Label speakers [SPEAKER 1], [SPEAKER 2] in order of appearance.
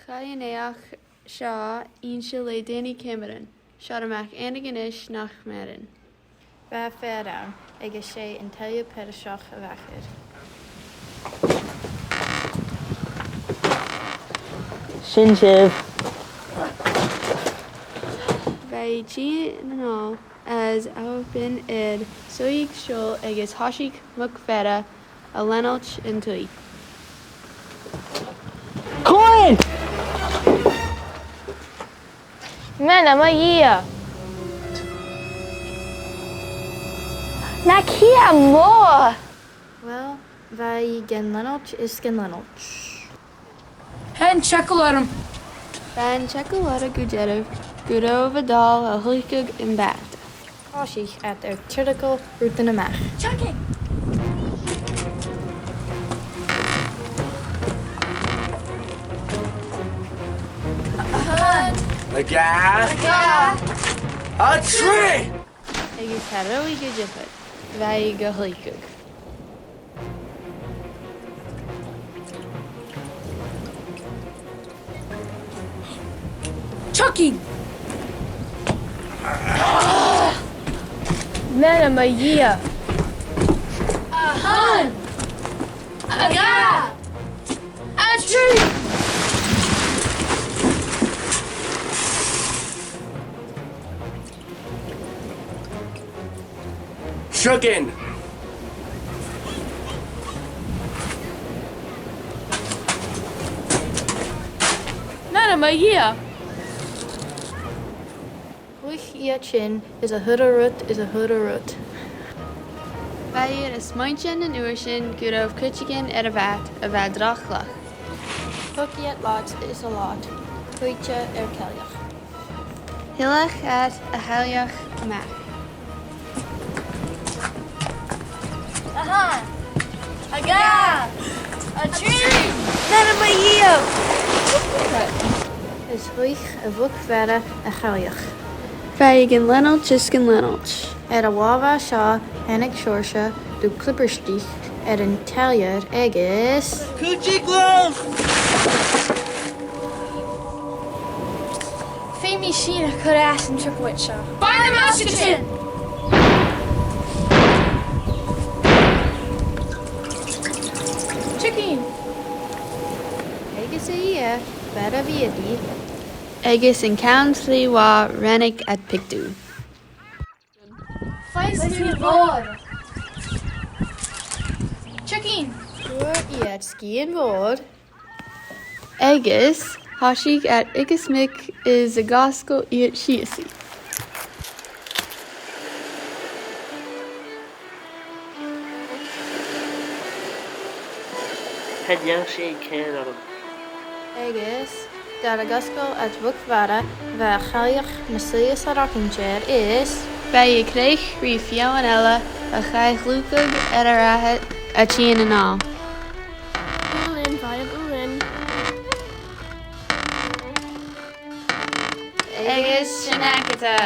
[SPEAKER 1] Chainneach seo inse le déanaí Cameron, seo amach anaganis nach merin.
[SPEAKER 2] Bheith féad ann, agus sé an Tàillear Paraisteach a bhechar.
[SPEAKER 3] Sin sibh.
[SPEAKER 1] Bheith a-nall as open soitheach siùil agus Thòisich muc-mhara a leantainn an tuí.
[SPEAKER 3] Coin!
[SPEAKER 4] Mena ma dhia. Na cia mór.
[SPEAKER 2] Well, bheith gan leantainn is gan leantainn.
[SPEAKER 5] Hen checkle at him.
[SPEAKER 1] Ben checkle go deireadh go raibh a dal a thuigh in bat.
[SPEAKER 2] Thòisich at ar tíorthacail rútain amach.
[SPEAKER 5] Checking.
[SPEAKER 6] A tree!
[SPEAKER 1] Agus tá roí go difad, bheith go thuigh.
[SPEAKER 5] Chucking.
[SPEAKER 4] Mena ma dhia.
[SPEAKER 5] A-hun. A-ga. A tree.
[SPEAKER 6] Shugin!
[SPEAKER 4] Mena ma dhia.
[SPEAKER 2] Chuig iad sin is a thud a rut is a thud a rut.
[SPEAKER 1] Bheith a smaintin an uair sin go raibh cuiteann ar a bheith drachlach.
[SPEAKER 2] Thug iad láit is a láit, chuite ar ceilteach.
[SPEAKER 1] Hileach at a Tàilleach amach.
[SPEAKER 4] A-hun. A-ga. A tree. Mena ma dhia.
[SPEAKER 2] Is chuig a muc-mhara a cheilteach.
[SPEAKER 1] Bheith gan leantainn is gan leantainn.
[SPEAKER 2] Ar a bhábhah seo hanig seirse dú clipperstich ar an Tàilleir agus...
[SPEAKER 3] Coochie glove!
[SPEAKER 4] Femi sin a chur as an tripwit seo.
[SPEAKER 5] By the musketon.
[SPEAKER 4] Chicken.
[SPEAKER 2] Agus é bear a bhíadí.
[SPEAKER 1] Agus in ceann slí mhá rennic at pictú.
[SPEAKER 4] Feisty board. Chicken.
[SPEAKER 2] Dúir iad scían mór.
[SPEAKER 1] Agus Thòisich at mic is a gasco iad siúil.
[SPEAKER 3] Tàillear sé céad orm.
[SPEAKER 2] Agus dar a gascail at muc-mhara bheith a cheilteach na suas a rockintéir is...
[SPEAKER 1] Bheith a creic rí fiáin eile a chaidhlúcaigh ar a rathe a tíon a-nall.
[SPEAKER 4] Ulin, bhaidir ulin.
[SPEAKER 1] Agus sinacata.